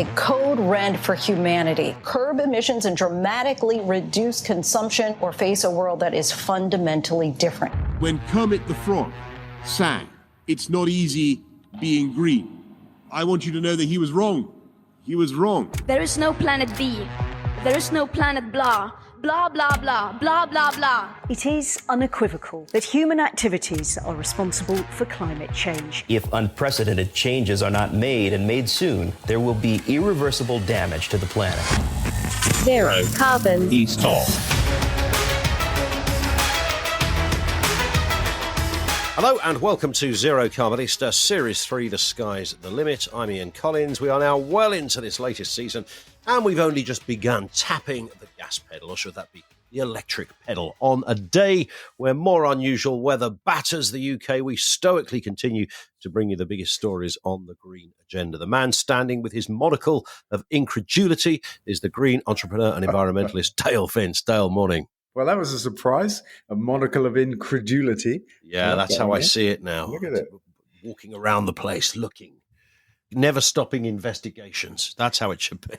a code red for humanity. Curb emissions and dramatically reduce consumption or face a world that is fundamentally different. When Kermit the Frog sang, "It's not easy being green," I want you to know that he was wrong. He was wrong. There is no planet B. There is no planet blah. Blah, blah, blah, blah, blah, blah. It is unequivocal that human activities are responsible for climate change. If unprecedented changes are not made and made soon, there will be irreversible damage to the planet. Zero carbon. East Talk. Hello and welcome to Zero Carbonista, Series 3, The Sky's the Limit. I'm Ian Collins. We are now well into this latest season, and we've only just begun tapping the gas pedal, or should that be the electric pedal, on a day where more unusual weather batters the UK. We stoically continue to bring you the biggest stories on the green agenda. The man standing with his monocle of incredulity is the green entrepreneur and environmentalist Dale Finch. Dale, morning. Well, that was a surprise, a monocle of incredulity. Yeah, that's how I see it now. Look at it. Walking around the place, looking, never stopping investigations. That's how it should be.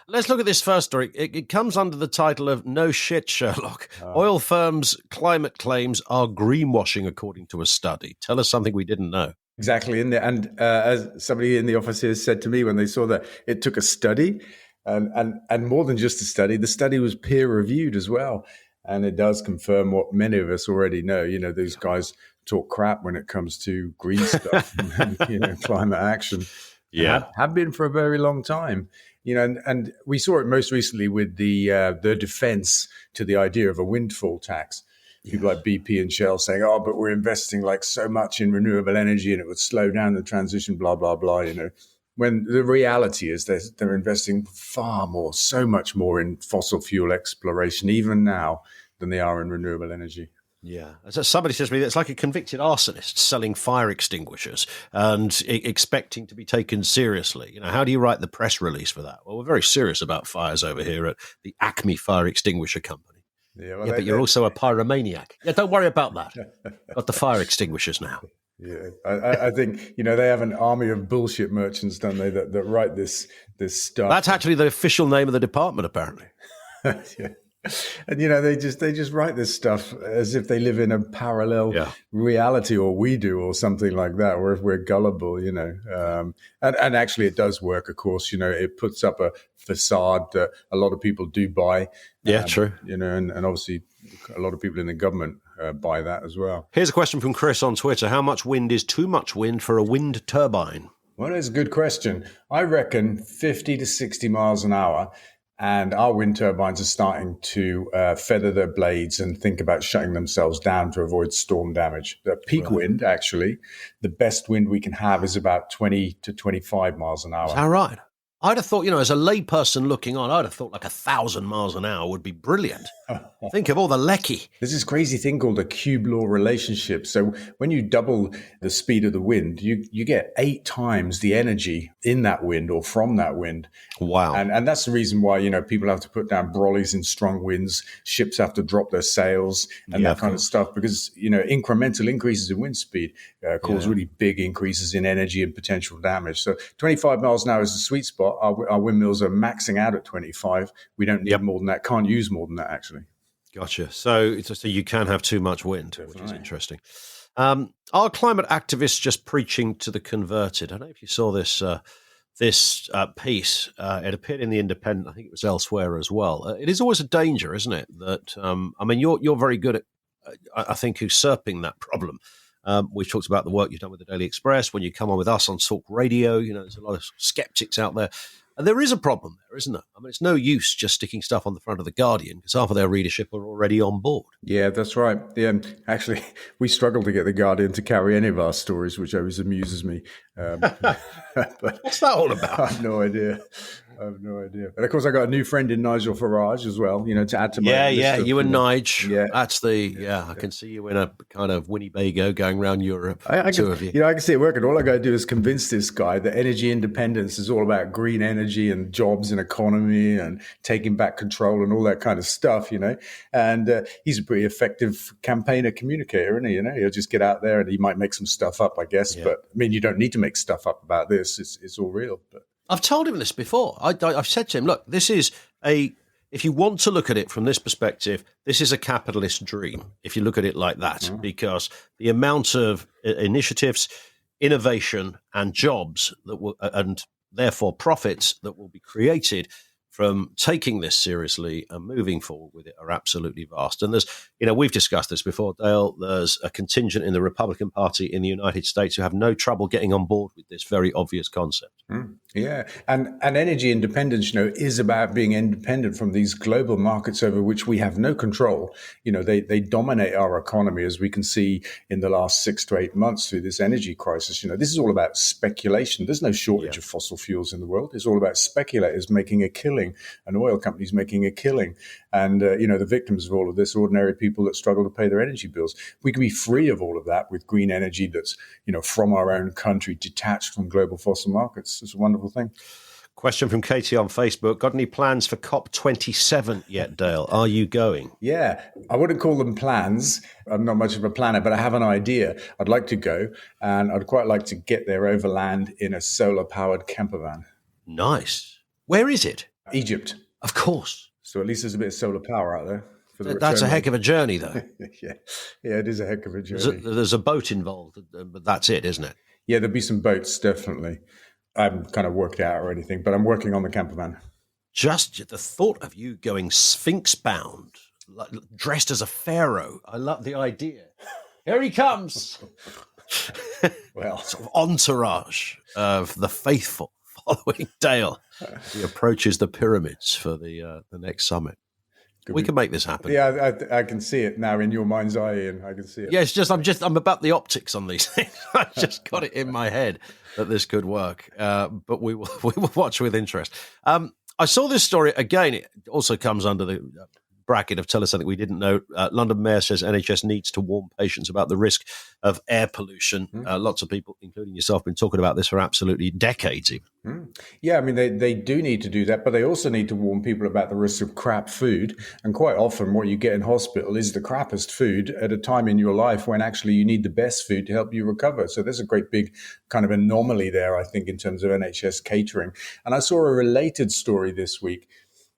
Let's look at this first story. It comes under the title of "No Shit, Sherlock. Oil firms' climate claims are greenwashing, according to a study." Tell us something we didn't know. Exactly. And as somebody in the office here said to me when they saw that, it took a study. And more than just a study, the study was peer reviewed as well. And it does confirm what many of us already know. You know, these guys talk crap when it comes to green stuff, and, climate action. Yeah. Have been for a very long time. And we saw it most recently with the defense to the idea of a windfall tax. People like BP and Shell saying, "Oh, but we're investing like so much in renewable energy and it would slow down the transition, blah, blah, blah," When the reality is they're investing far more, so much more in fossil fuel exploration, even now, than they are in renewable energy. Yeah. As somebody says to me, it's like a convicted arsonist selling fire extinguishers and expecting to be taken seriously. How do you write the press release for that? Well, we're very serious about fires over here at the Acme Fire Extinguisher Company. But you're also a pyromaniac. Yeah, don't worry about that. Got the fire extinguishers now. Yeah, I think, they have an army of bullshit merchants, don't they, that write this stuff. That's actually the official name of the department, apparently. Yeah. And, they just write this stuff as if they live in a parallel reality, or we do, or something like that, or if we're gullible, And actually it does work, of course. It puts up a facade that a lot of people do buy. Yeah, true. And obviously a lot of people in the government buy that as well. Here's a question from Chris on Twitter. How much wind is too much wind for a wind turbine? Well, that's a good question. I reckon 50 to 60 miles an hour. And our wind turbines are starting to feather their blades and think about shutting themselves down to avoid storm damage. The peak wind, actually, the best wind we can have is about 20 to 25 miles an hour. Is that right? I'd have thought, as a layperson looking on, I'd have thought like 1,000 miles an hour would be brilliant. Think of all the lecky. There's this crazy thing called the cube law relationship. So when you double the speed of the wind, you get 8 times the energy in that wind or from that wind. Wow. And that's the reason why, people have to put down brollies in strong winds. Ships have to drop their sails and that kind of stuff because, incremental increases in wind speed cause really big increases in energy and potential damage. So 25 miles an hour is the sweet spot. Our windmills are maxing out at 25. We don't need more than that. Can't use more than that, actually. Gotcha. So you can have too much wind, which is interesting. Are climate activists just preaching to the converted? I don't know if you saw this piece. It appeared in The Independent. I think it was elsewhere as well. It is always a danger, isn't it? That you're very good at, I think, usurping that problem. We've talked about the work you've done with the Daily Express. When you come on with us on Talk Radio, there's a lot of skeptics out there. And there is a problem there, isn't there? It's no use just sticking stuff on the front of The Guardian because half of their readership are already on board. Yeah, that's right. Yeah, actually, we struggle to get The Guardian to carry any of our stories, which always amuses me. But what's that all about? I have no idea. And of course, I got a new friend in Nigel Farage as well, to add to my list of, you and Nige. Yeah. That's I can see you in a kind of Winnebago going around Europe, two of you. I can see it working. All I got to do is convince this guy that energy independence is all about green energy and jobs and economy and taking back control and all that kind of stuff, And he's a pretty effective campaigner communicator, isn't he? He'll just get out there and he might make some stuff up, I guess. Yeah. But, you don't need to make stuff up about this. It's all real, but... I've told him this before. I've said to him, look, this is if you want to look at it from this perspective, this is a capitalist dream, if you look at it like that, because the amount of initiatives, innovation and jobs that will, and therefore profits that will be created from taking this seriously and moving forward with it are absolutely vast. And there's, we've discussed this before, Dale, there's a contingent in the Republican Party in the United States who have no trouble getting on board with this very obvious concept. Yeah. And energy independence, is about being independent from these global markets over which we have no control. They dominate our economy, as we can see in the last 6 to 8 months through this energy crisis. This is all about speculation. There's no shortage of fossil fuels in the world. It's all about speculators making a killing and oil companies making a killing. And, the victims of all of this, ordinary people that struggle to pay their energy bills. We can be free of all of that with green energy that's, from our own country, detached from global fossil markets. It's a wonderful thing. Question from Katie on Facebook. Got any plans for COP27 yet, Dale? Are you going? Yeah, I wouldn't call them plans. I'm not much of a planner, but I have an idea. I'd like to go, and I'd quite like to get there overland in a solar-powered camper van. Nice. Where is it? Egypt. Of course. So at least there's a bit of solar power out there. That's a heck of a journey, though. Yeah, it is a heck of a journey. There's a boat involved, but that's it, isn't it? Yeah, there'll be some boats, definitely. I haven't kind of worked out or anything, but I'm working on the camper van. Just the thought of you going sphinx-bound, dressed as a pharaoh. I love the idea. Here he comes. Well, sort of entourage of the faithful following Dale. He approaches the pyramids for the next summit. We can make this happen. Yeah, I can see it now in your mind's eye, Ian. I can see it. Yeah, it's just I'm about the optics on these things. I just got it in my head that this could work, but we will watch with interest. I saw this story again. It also comes under the bracket of tell us something we didn't know. London Mayor says NHS needs to warn patients about the risk of air pollution. Lots of people, including yourself, been talking about this for absolutely decades even. Yeah, I mean, they do need to do that, but they also need to warn people about the risks of crap food. And quite often what you get in hospital is the crappiest food at a time in your life when actually you need the best food to help you recover. So there's a great big kind of anomaly there, I think, in terms of NHS catering. And I saw a related story this week,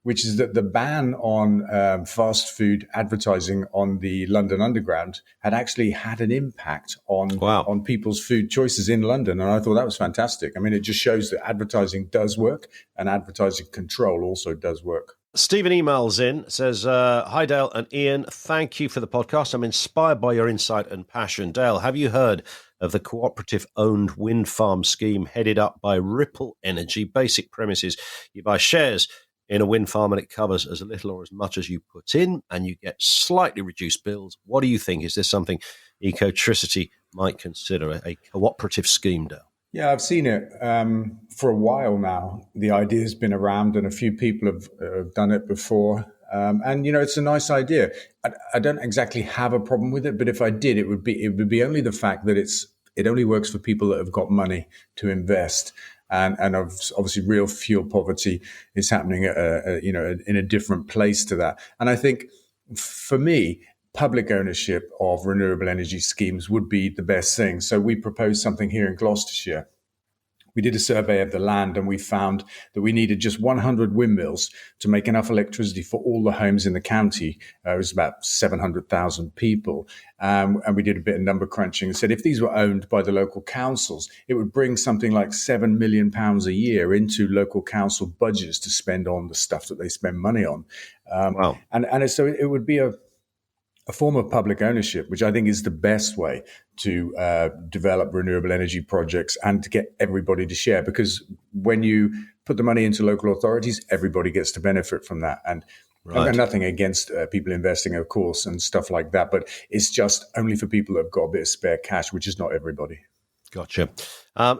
which is that the ban on fast food advertising on the London Underground had actually had an impact on people's food choices in London. And I thought that was fantastic. I mean, it just shows that advertising does work and advertising control also does work. Stephen emails in, says, hi, Dale and Ian. Thank you for the podcast. I'm inspired by your insight and passion. Dale, have you heard of the cooperative-owned wind farm scheme headed up by Ripple Energy? Basic premise is you buy shares in a wind farm and it covers as little or as much as you put in and you get slightly reduced bills. What do you think? Is this something Ecotricity might consider, a cooperative scheme, Dale? Yeah, I've seen it for a while now. The idea has been around and a few people have done it before. And, it's a nice idea. I don't exactly have a problem with it, but if I did, it would be only the fact that it only works for people that have got money to invest. And obviously real fuel poverty is happening in a different place to that. And I think for me, public ownership of renewable energy schemes would be the best thing. So we proposed something here in Gloucestershire. We did a survey of the land and we found that we needed just 100 windmills to make enough electricity for all the homes in the county. It was about 700,000 people. And we did a bit of number crunching and said if these were owned by the local councils, it would bring something like £7 million a year into local council budgets to spend on the stuff that they spend money on. Wow. And so it would be a form of public ownership, which I think is the best way to develop renewable energy projects and to get everybody to share. Because when you put the money into local authorities, everybody gets to benefit from that. And I've got nothing against people investing, of course, and stuff like that. But it's just only for people that have got a bit of spare cash, which is not everybody. Gotcha.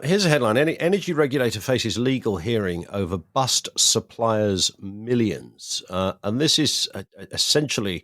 Here's a headline. Any energy regulator faces legal hearing over bust suppliers' millions. And this is essentially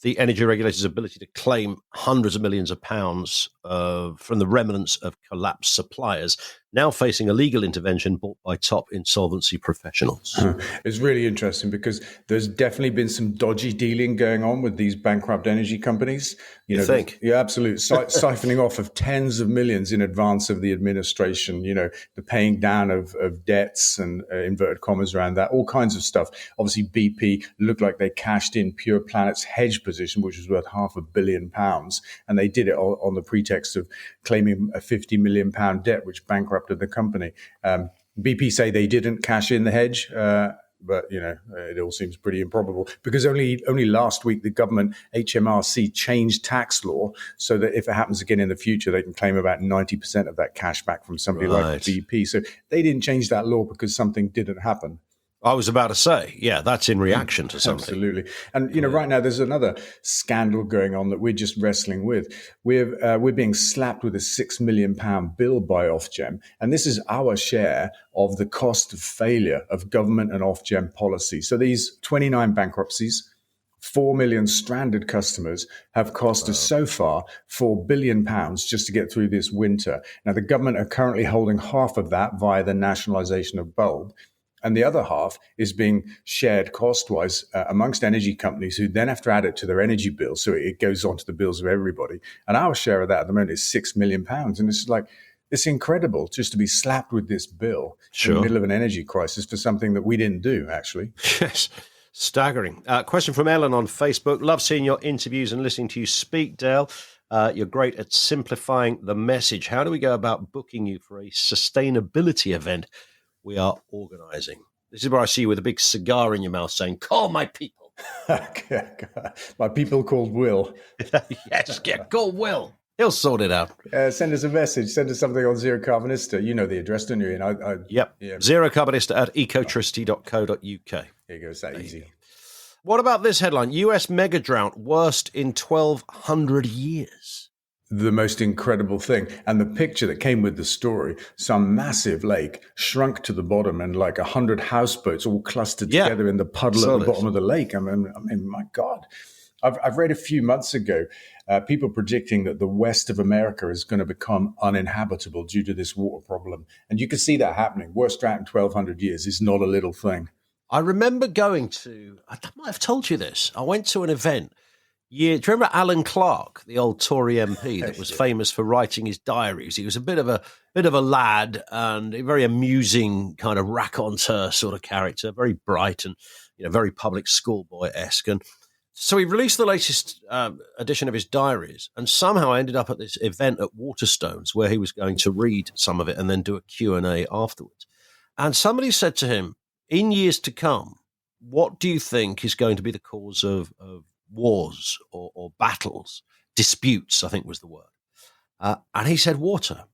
the energy regulator's ability to claim hundreds of millions of pounds from the remnants of collapsed suppliers. now facing a legal intervention brought by top insolvency professionals. It's really interesting because there's definitely been some dodgy dealing going on with these bankrupt energy companies. You think? Yeah, absolutely. Siphoning off of tens of millions in advance of the administration, the paying down of debts and inverted commas around that, all kinds of stuff. Obviously, BP looked like they cashed in Pure Planet's hedge position, which was worth £500 million. And they did it on the pretext of claiming a £50 million debt, which bankrupted the company. BP say they didn't cash in the hedge. But, it all seems pretty improbable because only last week the government, HMRC, changed tax law so that if it happens again in the future, they can claim about 90% of that cash back from somebody like BP. So they didn't change that law because something didn't happen. I was about to say, yeah, that's in reaction to something. Absolutely. And, right now there's another scandal going on that we're just wrestling with. We're being slapped with a £6 million bill by Ofgem. And this is our share of the cost of failure of government and Ofgem policy. So these 29 bankruptcies, 4 million stranded customers have cost us so far £4 billion just to get through this winter. Now, the government are currently holding half of that via the nationalisation of Bulb. And the other half is being shared cost-wise amongst energy companies who then have to add it to their energy bill. So it goes onto the bills of everybody. And our share of that at the moment is £6 million. And it's incredible just to be slapped with this bill in the middle of an energy crisis for something that we didn't do, actually. Yes. Staggering. Question from Ellen on Facebook. Love seeing your interviews and listening to you speak, Dale. You're great at simplifying the message. How do we go about booking you for a sustainability event we are organising? This is where I see you with a big cigar in your mouth saying, call my people. My people called Will. Yes, call Will. He'll sort it out. Send us a message. Send us something on Zero Carbonista. You know the address, don't you? Yep. Yeah. Zerocarbonista@ecotricity.co.uk. There you go. It's that easy. What about this headline? US mega drought worst in 1,200 years. The most incredible thing. And the picture that came with the story, some massive lake shrunk to the bottom and like 100 houseboats all clustered together in the puddle at the bottom of the lake. I mean, my God. I've read a few months ago, people predicting that the west of America is going to become uninhabitable due to this water problem. And you can see that happening. Worst drought in 1,200 years is not a little thing. I remember going to, I might have told you this, I went to an event. Do you remember Alan Clark, the old Tory MP that was famous for writing his diaries? He was a bit of a lad and a very amusing kind of raconteur sort of character, very bright and very public schoolboy-esque. And so he released the latest edition of his diaries and somehow ended up at this event at Waterstones where he was going to read some of it and then do a Q&A afterwards. And somebody said to him, in years to come, what do you think is going to be the cause of wars or battles, disputes, I think was the word. And he said water.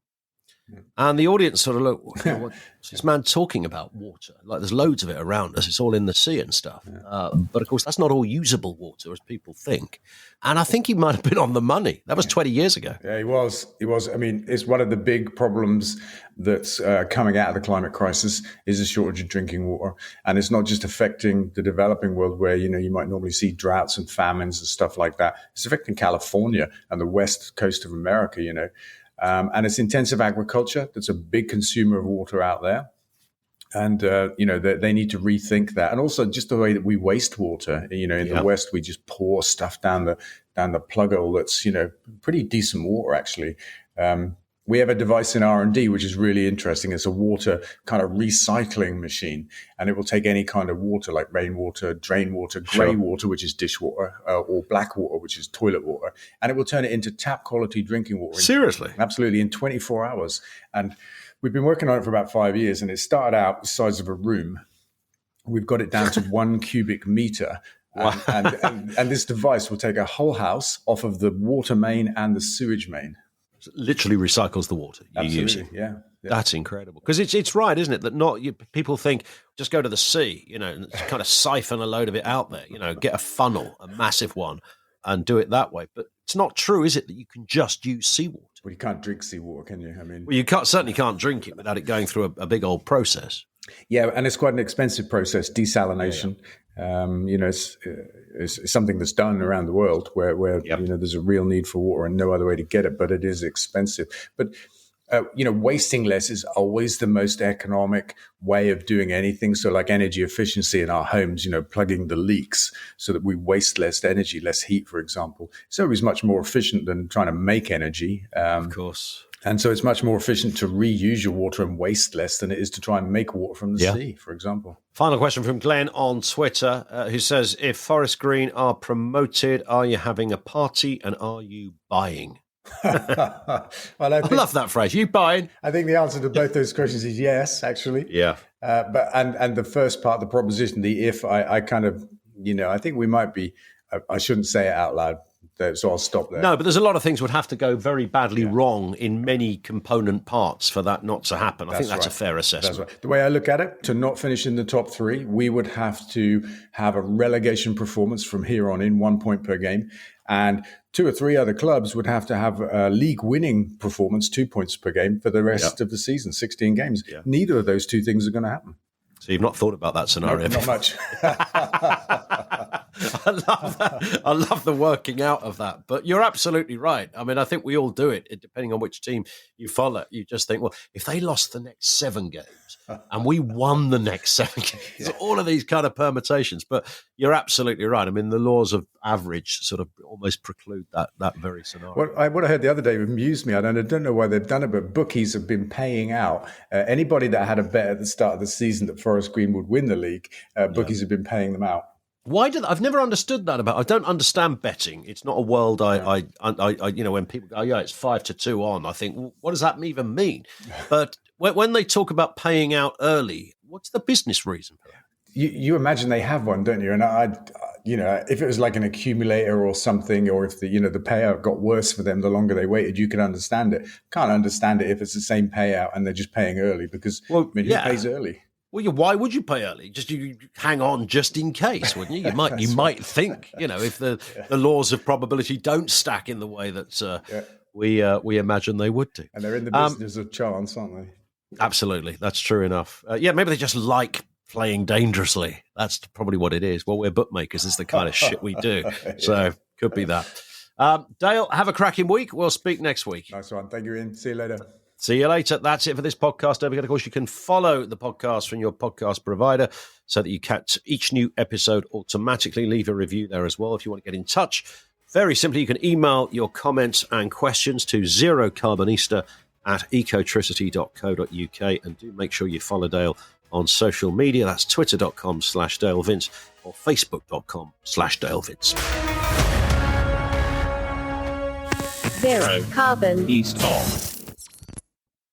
And the audience sort of looked, what's this man talking about water? Like there's loads of it around us. It's all in the sea and stuff. But of course, that's not all usable water as people think. And I think he might have been on the money. That was 20 years ago. Yeah, he was. I mean, it's one of the big problems that's coming out of the climate crisis is a shortage of drinking water. And it's not just affecting the developing world where, you might normally see droughts and famines and stuff like that. It's affecting California and the west coast of America, and it's intensive agriculture that's a big consumer of water out there. And, they need to rethink that. And also just the way that we waste water, in the West, we just pour stuff down the plug hole that's, pretty decent water, actually. We have a device in R&D, which is really interesting. It's a water kind of recycling machine, and it will take any kind of water like rainwater, drain water, grey water, which is dishwater, or black water, which is toilet water, and it will turn it into tap quality drinking water. Seriously? Absolutely, in 24 hours. And we've been working on it for about 5 years, and it started out the size of a room. We've got it down to 1 cubic meter. Wow. And this device will take a whole house off of the water main and the sewage main. Literally recycles the water you use it. Yeah. That's incredible. Because it's right, isn't it? That people think just go to the sea, and kind of siphon a load of it out there, get a funnel, a massive one, and do it that way. But it's not true, is it, that you can just use seawater? Well, you can't drink seawater, can you? Well, you certainly can't drink it without it going through a big old process. Yeah, and it's quite an expensive process, desalination. Yeah. It's something that's done around the world where there's a real need for water and no other way to get it, but it is expensive. But wasting less is always the most economic way of doing anything. So like energy efficiency in our homes, plugging the leaks so that we waste less energy, less heat, for example. It's always much more efficient than trying to make energy. Of course. And so it's much more efficient to reuse your water and waste less than it is to try and make water from the sea, for example. Final question from Glenn on Twitter, who says, if Forest Green are promoted, are you having a party and are you buying? Well, I love that phrase. You buying? I think the answer to both those questions is yes, actually. Yeah. But the first part, the proposition, the if, I kind of, I think we might be. I shouldn't say it out loud, so I'll stop there. No, but there's a lot of things would have to go very badly wrong in many component parts for that not to happen. I think that's a fair assessment. That's right. The way I look at it, to not finish in the top 3, we would have to have a relegation performance from here on in, 1 point per game. And 2 or 3 other clubs would have to have a league-winning performance, 2 points per game for the rest of the season, 16 games. Yeah. Neither of those 2 things are going to happen. So you've not thought about that scenario? No, not much. I love that. I love the working out of that. But you're absolutely right. I mean, I think we all do it, depending on which team you follow. You just think, well, if they lost the next 7 games and we won the next 7 games, all of these kind of permutations. But you're absolutely right. I mean, the laws of average sort of almost preclude that very scenario. What I heard the other day amused me. I don't know why they've done it, but bookies have been paying out anybody that had a bet at the start of the season that Forest Green would win the league. Bookies have been paying them out. Why do I've never understood that about? I don't understand betting. It's not a world I when people go, it's 5-2 on. I think, well, what does that even mean? But when they talk about paying out early, what's the business reason for that? You imagine they have one, don't you? And if it was like an accumulator or something, or if the payout got worse for them the longer they waited, you could understand it. Can't understand it if it's the same payout and they're just paying early because who pays early? Well, why would you pay early? Just you hang on just in case, wouldn't you? You might think, if the laws of probability don't stack in the way that we imagine they would do. And they're in the business of chance, aren't they? Absolutely, that's true enough. Maybe they just like playing dangerously. That's probably what it is. Well, we're bookmakers. It's the kind of shit we do. So could be that. Dale, have a cracking week. We'll speak next week. Nice one. Thank you, Ian. See you later. See you later. That's it for this podcast. Don't forget, of course, you can follow the podcast from your podcast provider so that you catch each new episode automatically. Leave a review there as well if you want to get in touch. Very simply, you can email your comments and questions to zerocarbonista@ecotricity.co.uk, and do make sure you follow Dale on social media. That's twitter.com/Dale Vince or facebook.com/Dale Vince. Zero Carbon East of